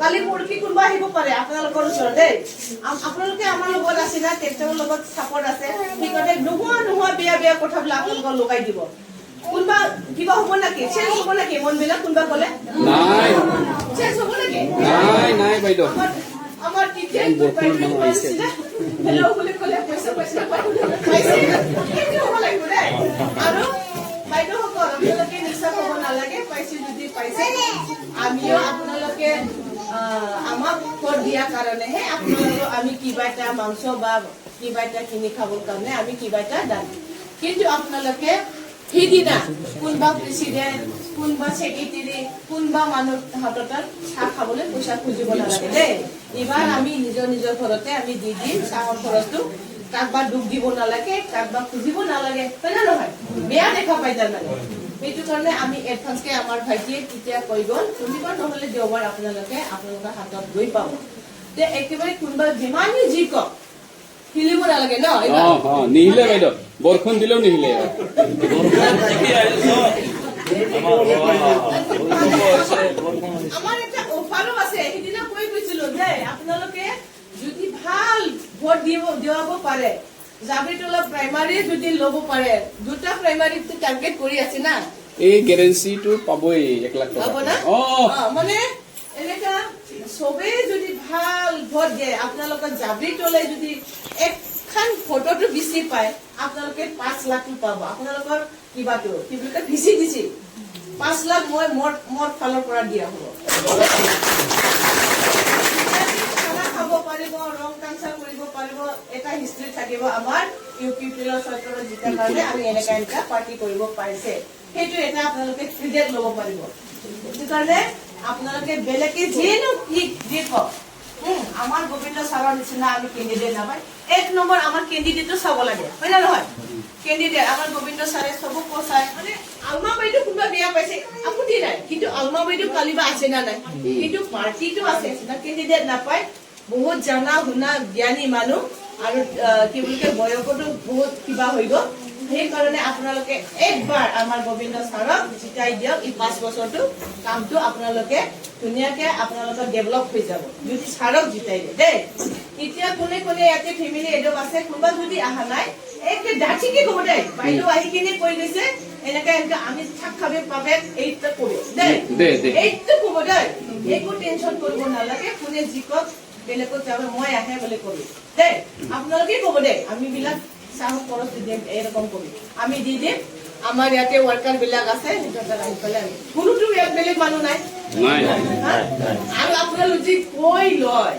কালি পৰহি কোনোবা আহিব পাৰে আপোনালোকৰ ওচৰত দেই আপোনালোকে আমাৰ লগত আছে না কেইটাৰ লগত সাপোৰ্ট আছে ঠিকতে নোহোৱা বেয়া কথাবিলাক আপোনালোকৰ লগাই দিব কোনবা কিবা হ'ব নাকি চেঞ্জ হ'ব নাকি মনবিলাক কোনবা ক'লে নাই চেঞ্জ হ'ব নাকি নাই বাইদেউ আমাৰ টিচাৰ হেল্ল' বুলি ক'লে পইচা পাইছে কি হ'ব লাগিব দেই আৰু বাইদেউসকল আপোনালোকে নিশ্চয় হ'ব নালাগে পাইছে যদি পাইছে আমিও আপোনালোকে আমাক ভোট দিয়াৰ কাৰণেহে আপোনালোকক আমি কিবা এটা মাংস বা কিবা এটা কিনি খাবৰ কাৰণে আমি কিবা এটা দাম কিন্তু আপোনালোকে সেইদিনা কোনোবা প্ৰেচিডেণ্ট কোনোবা ছেক্ৰেটাৰী কোনোবা মানুহ হাতত চাহ খাবলৈ পইচা খুজিব নালাগে দেই এইবাৰ আমি নিজৰ ঘৰতে আমি দি দিম চাহৰ খৰচটো কাৰোবাৰ দুখ দিব নালাগে কাৰোবাৰ খুজিব নালাগে হয় নে নহয় বেয়া দেখা পাই তাৰমানে সেইটো কাৰণে আমি এডভান্সকে আমাৰ ভাইটিয়ে তেতিয়া কৈ গ'ল শনিবাৰ নহ'লে দেওবাৰ আপোনালোকৰ হাতত গৈ পাব তে একেবাৰে কোনোবা যিমানেই যি কওক হিলিব নালাগে ন নিহিলে বাইদেউ বৰষুণ দিলেও নিহিলে আমাৰ এটা অফাৰো আছে সেইদিনা কৈ গৈছিলো যে আপোনালোকে যদি ভাল ভোট দিয়াব পাৰে জাবিতলা প্ৰাইমাৰী যদি ল'ব পাৰে দুটা প্ৰাইমাৰীটো টাৰ্গেট কৰি আছে না এই গেৰেঞ্চিটো পাবই 1 লাখ টকা মানে এনেকা সবে যদি ভাল ভোট দিয়ে আপোনালোকৰ জাবিতলাই যদি এখন ভোটতো বেছি পায় আপোনালোকে 5 লাখ পাব আপোনালোকৰ কিবাটো কি বুলি কয় ভিচি দিছি 5 লাখ মই মোৰ ফালৰ পৰা দিয়া হ'ব খাব পাৰিব ৰং কাঞ্চা কৰিব পাৰিব এটা হিষ্ট্ৰী থাকিব আমাৰ ইউপিপিএলৰ চৰকাৰৰ জিতাৰ কাৰণে আমি এনেকা পাৰ্টি কৰিব পাৰিছে সেইটো এটা আপোনালোকে ক্ৰেডিট ল'ব পাৰিব সেইটো কাৰণে আপোনালোকে বেলেগে যেনো কি যি কওক আমাৰ গোবিন্দ ছাৰৰ নিচিনা আমি কেণ্ডিডেট নাপায় 1 নম্বৰ আমাৰ কেণ্ডিডেটটো চাব লাগে হয় না নহয় কেণ্ডিডেট আমাৰ গোবিন্দ ছাৰে সবক চাই মানে আলমা বাইদেউ কোনোবা বেয়া পাইছে আপত্তি নাই কিন্তু আলমা বাইদেউ কালিবা আছে না নাই কিন্তু পাৰ্টিটো আছে না কেণ্ডিডেট নাপায় বহুত জানা শুনা জ্ঞানী মানুহ আৰু কি বুলি কয় বয়সতো বহুত কিবা হৈ গ'ল সেইকাৰণে আপোনালোকে একবাৰ আমাৰ গোবিন্দ ছাৰক জিতাই দিয়ক এই 5 বছৰটো কামটো আপোনালোকে ধুনীয়াকে আপোনালোকৰ ডেভেলপ হৈ যাব যদি ছাৰক জিতাই দিয়ে দেই এতিয়া কোনে ইয়াতে ফেমিলি এডক আছে কোনোবা যদি অহা নাই একে ডাঠিকে ক'ব দেই বাইদেউ আহি কিনে কৈ গৈছে এনেকা আমি থাক খাবে পাবে এইটো ক'ব দেই এইটো ক'ব দেই একো টেনশ্যন কৰিব নালাগে কোনে জিকক বেলেগত যাবে মই আহে বুলি ক'বি দেই আপোনালোকে ক'ব দেই আমি বিলাক চাহক খৰচ দি দিম এৰকম কবি আমি দি দিম আমাৰ ইয়াতে ওয়াৰ্কাৰ বিলাক আছে সিহঁতৰ আহি পেলাই কোনোটো ইয়াত বেলেগ মানুহ নাই আৰু আপোনালোক যি কৈ লয়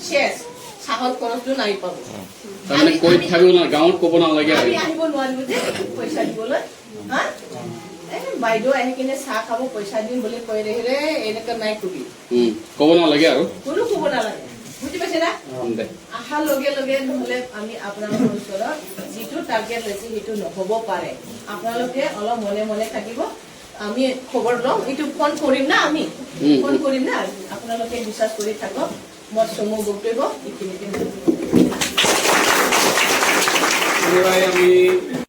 শেষ চাহৰ খৰচটো নাই পাব তাৰমানে কৈ থাকিব না গাঁৱত ক'ব নালাগে আমি আহিব নোৱাৰিব যে পইচা দিবলৈ হা বাইদেউ আহি কিনে চাহ খাব পইচা দিম বুলি কৈ ৰহিলে এনেকা নাই কবি ক'ব নালাগে আৰু কোনো ক'ব নালাগে বুজি পাইছে না আহাৰ লগে নহ'লে আমি আপোনালোকৰ ওচৰত যিটো টাৰ্গেট লৈছে সেইটো নহ'ব পাৰে আপোনালোকে অলপ মনে থাকিব আমি খবৰ লওঁ এইটো ফোন কৰিম না আমি ফোন কৰিম না আপোনালোকে বিশ্বাস কৰি থাকক মই চমু বক্তব্য এইখিনিতে আমি